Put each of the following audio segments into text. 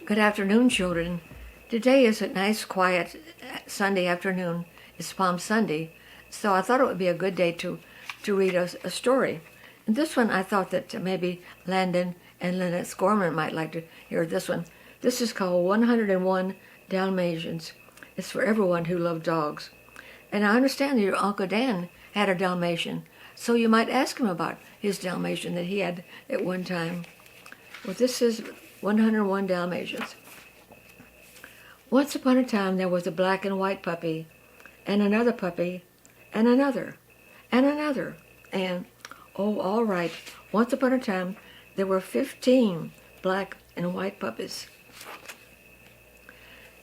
Good afternoon, children. Today is a nice, quiet Sunday afternoon. It's Palm Sunday, so I thought it would be a good day to read a story. And this one, I thought that maybe Landon and Lynette Gorman might like to hear this one. This is called 101 Dalmatians. It's for everyone who loves dogs. And I understand that your Uncle Dan had a Dalmatian, so you might ask him about his Dalmatian that he had at one time. Well, this is 101 Dalmatians. Once upon a time there was a black and white puppy, and another puppy, and another, and oh, all right, once upon a time there were 15 black and white puppies.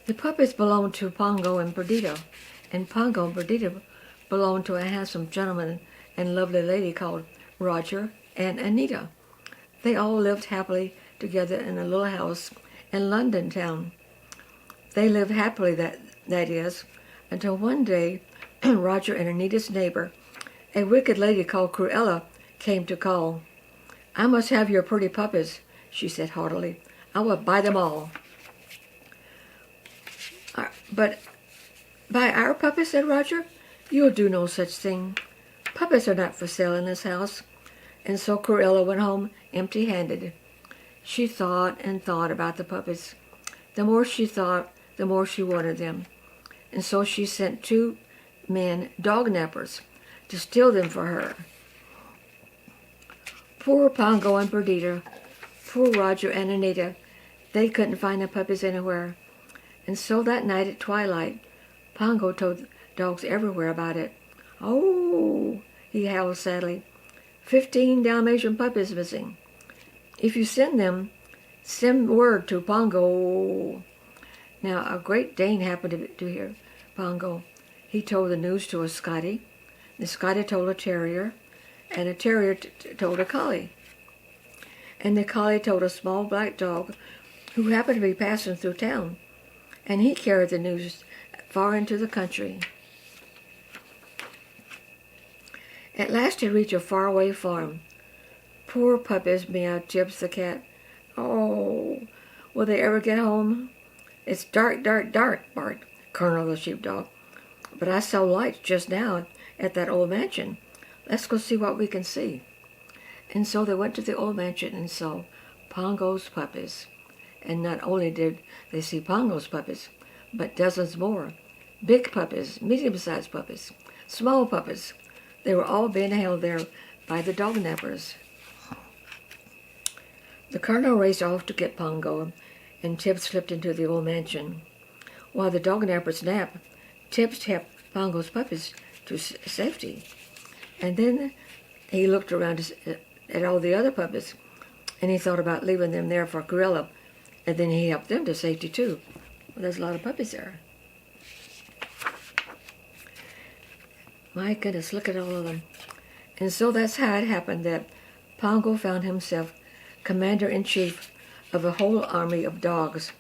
The puppies belonged to Pongo and Perdita, and Pongo and Perdita belonged to a handsome gentleman and lovely lady called Roger and Anita. They all lived happily together in a little house in London town. They lived happily, that is, until one day Roger and Anita's neighbor, a wicked lady called Cruella, came to call. "I must have your pretty puppies," she said haughtily. "I will buy them all." "But buy our puppies," said Roger. "You'll do no such thing. Puppies are not for sale in this house." And so Cruella went home empty-handed. She thought and thought about the puppies. The more she thought, the more she wanted them. And so she sent 2 men, dog nappers, to steal them for her. Poor Pongo and Perdita, poor Roger and Anita, they couldn't find the puppies anywhere. And so that night at twilight, Pongo told dogs everywhere about it. "Oh," he howled sadly, 15 Dalmatian puppies missing. If you send them, send word to Pongo." Now, a Great Dane happened to hear Pongo. He told the news to a Scotty. The Scotty told a terrier, and a terrier told a collie. And the collie told a small black dog who happened to be passing through town, and he carried the news far into the country. At last he reached a faraway farm. "Poor puppies," meowed Tibbs the cat. "Oh, will they ever get home?" "It's dark, dark, dark," barked Colonel the sheepdog. "But I saw lights just now at that old mansion. Let's go see what we can see." And so they went to the old mansion and saw Pongo's puppies. And not only did they see Pongo's puppies, but dozens more. Big puppies, medium-sized puppies, small puppies. They were all being held there by the dog nappers. The colonel raced off to get Pongo, and Tibbs slipped into the old mansion. While the dog nappers napped, Tibbs helped Pongo's puppies to safety. And then he looked around at all the other puppies, and he thought about leaving them there for Cruella, and then he helped them to safety too. Well, there's a lot of puppies there. My goodness, look at all of them. And so that's how it happened that Pongo found himself commander-in-chief of a whole army of dogs.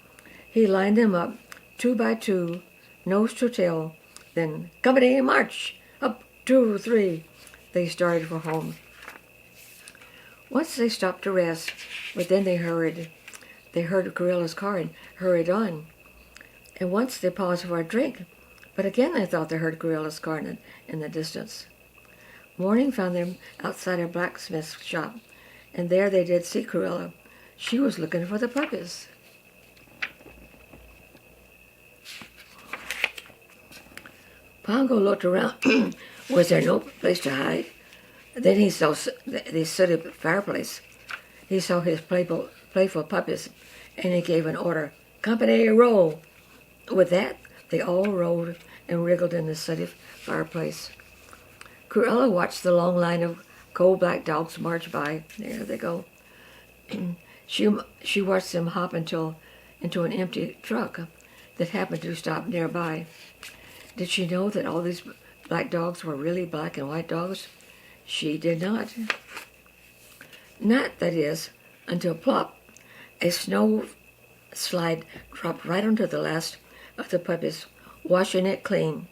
He lined them up, 2 by 2, nose to tail, then, "Company, march! Up, 2, 3, they started for home. Once they stopped to rest, but then they hurried. They heard Cruella's car and hurried on. And once they paused for a drink, but again they thought they heard Cruella's car in the distance. Morning found them outside a blacksmith's shop, and there they did see Cruella. She was looking for the puppies. Pongo looked around. Was there no place to hide? Then he saw the sooty fireplace. He saw his playful puppies, and he gave an order, "Company, roll!" With that, they all rolled and wriggled in the sooty fireplace. Cruella watched the long line of coal-black dogs march by. There they go. She watched them hop into an empty truck that happened to stop nearby. Did she know that all these black dogs were really black and white dogs? She did not. Not, that is, until plop, a snow slide dropped right onto the last of the puppies, washing it clean.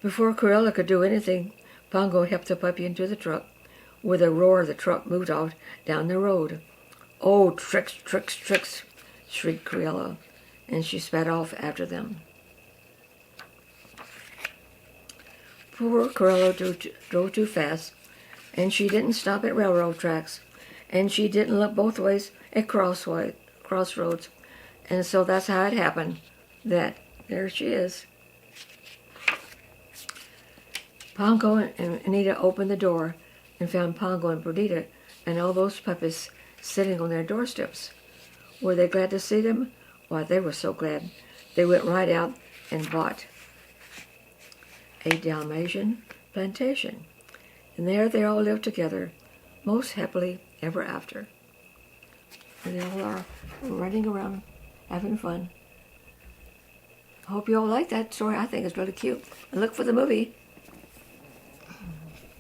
Before Cruella could do anything, Pongo helped the puppy into the truck. With a roar, the truck moved off down the road. "Oh, tricks, tricks, tricks," shrieked Cruella, and she sped off after them. Poor Cruella drove too fast, and she didn't stop at railroad tracks, and she didn't look both ways at crossroads, and so that's how it happened that there she is. Pongo and Anita opened the door and found Pongo and Perdita and all those puppies sitting on their doorsteps. Were they glad to see them? Why, they were so glad. They went right out and bought a Dalmatian plantation. And there they all lived together, most happily ever after. And they all are running around, having fun. I hope you all like that story. I think it's really cute. And look for the movie.